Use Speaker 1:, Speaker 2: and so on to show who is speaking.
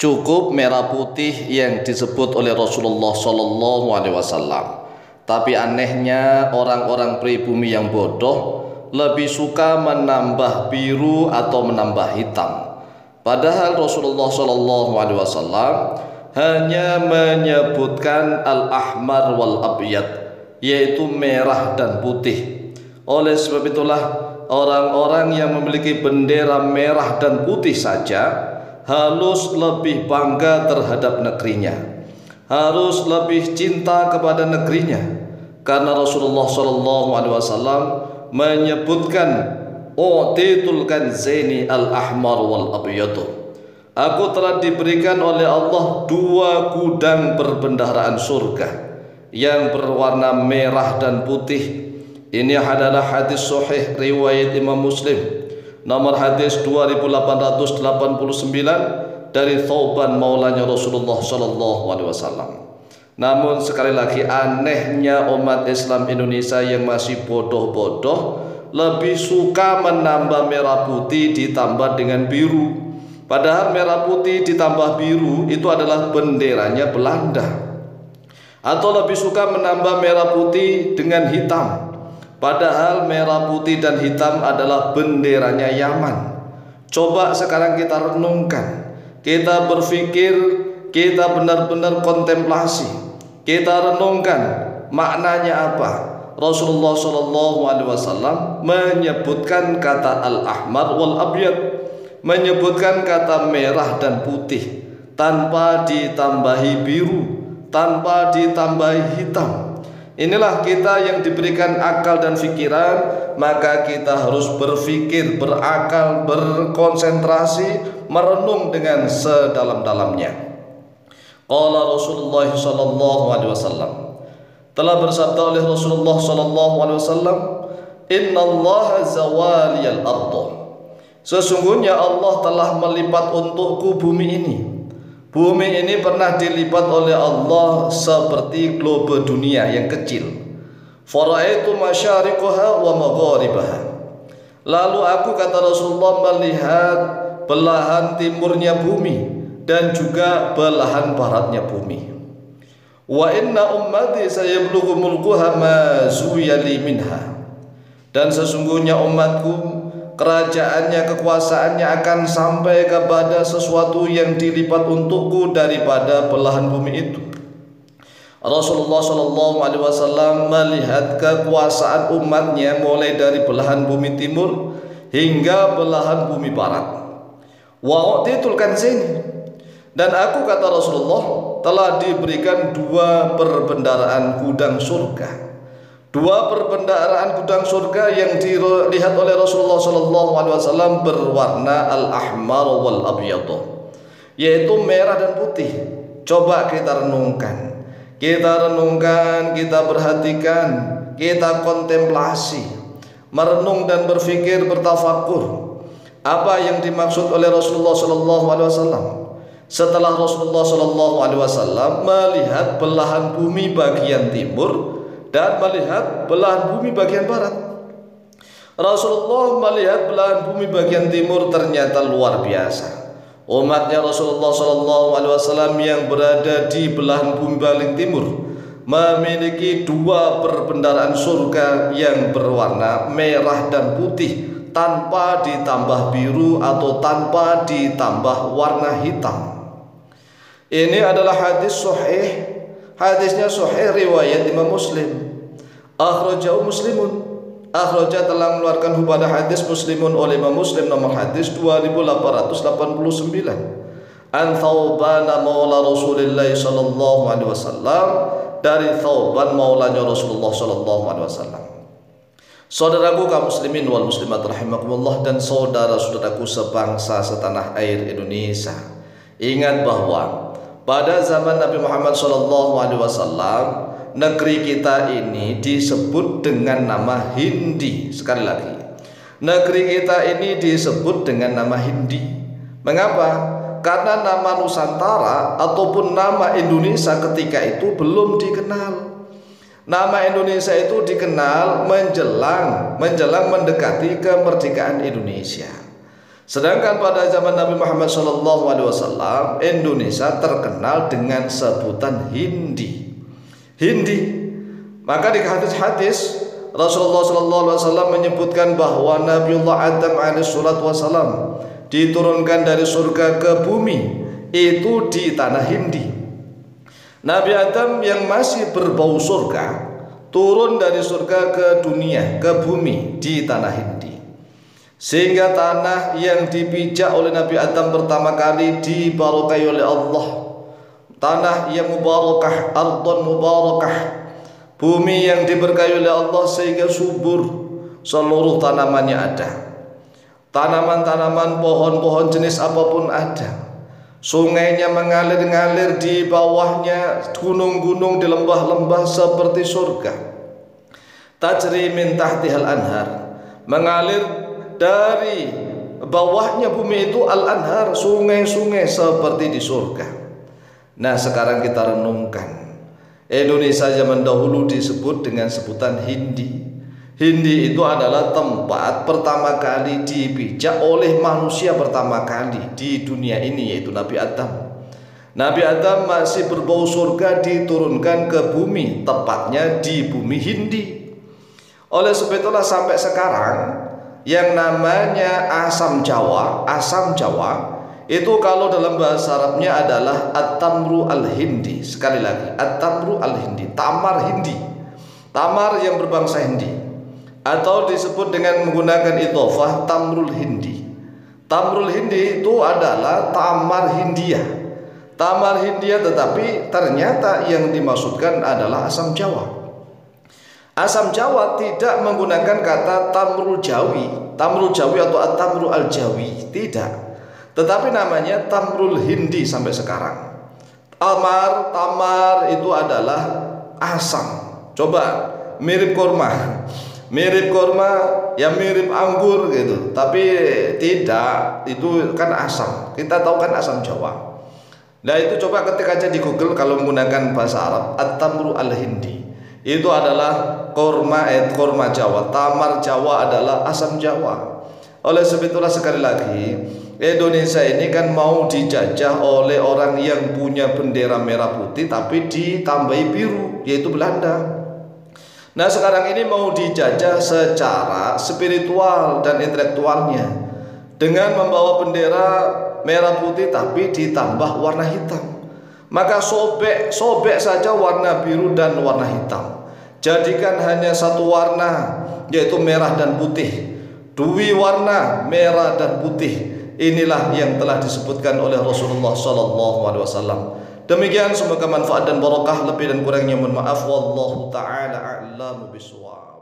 Speaker 1: Cukup merah putih yang disebut oleh Rasulullah Sallallahu Alaihi Wasallam. Tapi anehnya orang-orang pribumi yang bodoh lebih suka menambah biru atau menambah hitam. Padahal Rasulullah Sallallahu Alaihi Wasallam hanya menyebutkan al-ahmar wal abyad, yaitu merah dan putih. Oleh sebab itulah orang-orang yang memiliki bendera merah dan putih saja harus lebih bangga terhadap negerinya, harus lebih cinta kepada negerinya, karena Rasulullah Shallallahu Alaihi Wasallam menyebutkan utitul kanzaini al-ahmar wal abyad. Aku telah diberikan oleh Allah dua gudang perbendaharaan surga yang berwarna merah dan putih. Ini adalah hadis sahih riwayat Imam Muslim, nomor hadis 2889 dari Thauban maulanya Rasulullah Sallallahu Alaihi Wasallam. Namun sekali lagi anehnya umat Islam Indonesia yang masih bodoh-bodoh lebih suka menambah merah putih ditambah dengan biru. Padahal merah putih ditambah biru itu adalah benderanya Belanda. Atau lebih suka menambah merah putih dengan hitam. Padahal merah putih dan hitam adalah benderanya Yaman. Coba sekarang kita renungkan, kita berpikir, kita benar-benar kontemplasi, kita renungkan maknanya apa. Rasulullah Shallallahu Alaihi Wasallam menyebutkan kata al-ahmar wal abyad, menyebutkan kata merah dan putih tanpa ditambahi biru, tanpa ditambahi hitam. Inilah kita yang diberikan akal dan pikiran, maka kita harus berpikir, berakal, berkonsentrasi, merenung dengan sedalam-dalamnya. Qala Rasulullah sallallahu alaihi wasallam, telah bersabda oleh Rasulullah sallallahu alaihi wasallam, innallaha zawaliyal ardh, sesungguhnya Allah telah melipat untukku bumi ini. Bumi ini pernah dilipat oleh Allah seperti globe dunia yang kecil. Faraitu masyariqaha wa magharibaha. Lalu aku, kata Rasulullah, melihat belahan timurnya bumi dan juga belahan baratnya bumi. Wa inna ummati sayablughu mulkuha ma zuyali minha. Dan sesungguhnya umatku, kerajaannya, kekuasaannya akan sampai kepada sesuatu yang dilipat untukku daripada belahan bumi itu. Rasulullah Shallallahu Alaihi Wasallam melihat kekuasaan umatnya mulai dari belahan bumi timur hingga belahan bumi barat. Wa utitul kanzaini, dan aku, kata Rasulullah, telah diberikan dua perbendaharaan gudang surga. Dua perbendaharaan gudang surga yang dilihat oleh Rasulullah Sallallahu Alaihi Wasallam berwarna al-ahmar wal abyad, yaitu merah dan putih. Coba kita renungkan, kita perhatikan, kita kontemplasi, merenung dan berpikir, bertafakur. Apa yang dimaksud oleh Rasulullah Sallallahu Alaihi Wasallam setelah Rasulullah Sallallahu Alaihi Wasallam melihat belahan bumi bagian timur dan melihat belahan bumi bagian barat. Rasulullah melihat belahan bumi bagian timur ternyata luar biasa. Umatnya Rasulullah Shallallahu Alaihi Wasallam yang berada di belahan bumi paling timur memiliki dua perbendaharaan surga yang berwarna merah dan putih tanpa ditambah biru atau tanpa ditambah warna hitam. Ini adalah hadis sahih. Hadisnya sahih riwayat Imam Muslim. Akhrajahu Muslimun. Akhraja telah mengeluarkan pada hadis Muslimun oleh Imam Muslim nomor hadis 2889. An Thauban maula Rasulullah sallallahu alaihi wasallam, dari Thauban maulanya Rasulullah sallallahu alaihi wasallam. Saudaraku kaum muslimin wal muslimat rahimakumullah, dan saudara-saudaraku sebangsa setanah air Indonesia, ingat bahwa pada zaman Nabi Muhammad SAW, negeri kita ini disebut dengan nama Hindi. Sekali lagi, negeri kita ini disebut dengan nama Hindi. Mengapa? Karena nama Nusantara ataupun nama Indonesia ketika itu belum dikenal. Nama Indonesia itu dikenal menjelang mendekati kemerdekaan Indonesia. Sedangkan pada zaman Nabi Muhammad SAW, Indonesia terkenal dengan sebutan Hindi. Hindi. Maka di hadis-hadis Rasulullah SAW menyebutkan bahwa Nabiullah Adam alaihissalam diturunkan dari surga ke bumi itu di tanah Hindi. Nabi Adam yang masih berbau surga turun dari surga ke dunia, ke bumi di tanah Hindi. Sehingga tanah yang dipijak oleh Nabi Adam pertama kali dibarakahi oleh Allah. Tanah yang mubarakah, ardun mubarakah, bumi yang diberkahi oleh Allah sehingga subur, seluruh tanamannya ada. Tanaman-tanaman, pohon-pohon jenis apapun ada. Sungainya mengalir-ngalir, di bawahnya gunung-gunung, di lembah-lembah seperti surga. Tajri min tahtihal anhar, mengalir dari bawahnya bumi itu al-anhar, sungai-sungai seperti di surga. Nah, sekarang kita renungkan, Indonesia zaman dahulu disebut dengan sebutan Hindi. Hindi itu adalah tempat pertama kali dipijak oleh manusia pertama kali di dunia ini, yaitu Nabi Adam. Nabi Adam masih berbau surga diturunkan ke bumi, tepatnya di bumi Hindi. Oleh sebab itulah sampai sekarang yang namanya asam Jawa itu kalau dalam bahasa Arabnya adalah at-tamru al-hindi. Sekali lagi, at-tamru al-hindi, tamar Hindi, tamar yang berbangsa Hindi, atau disebut dengan menggunakan idhofah tamrul Hindi. Tamrul Hindi itu adalah tamar Hindia. Tamar Hindia, tetapi ternyata yang dimaksudkan adalah asam Jawa. Asam Jawa tidak menggunakan kata tamrul Jawi, tamrul Jawi atau at-tamru al-Jawi, tidak. Tetapi namanya tamrul Hindi sampai sekarang. Tamar itu adalah asam. Coba mirip kurma. Mirip kurma, ya mirip anggur gitu, tapi tidak, itu kan asam. Kita tahu kan asam Jawa. Nah, itu coba ketik aja di Google kalau menggunakan bahasa Arab, at-tamru al-hindi. Itu adalah kurma Jawa. Tamar Jawa adalah asam Jawa. Oleh sebab itulah sekali lagi, Indonesia ini kan mau dijajah oleh orang yang punya bendera merah putih tapi ditambahi biru, yaitu Belanda. Nah, sekarang ini mau dijajah secara spiritual dan intelektualnya dengan membawa bendera merah putih tapi ditambah warna hitam. Maka sobek saja warna biru dan warna hitam. Jadikan hanya satu warna, yaitu merah dan putih. Dua warna, merah dan putih. Inilah yang telah disebutkan oleh Rasulullah SAW. Demikian, semoga manfaat dan barakah, lebih dan kurangnya mohon maaf. Wallahu ta'ala a'lamu bishawab.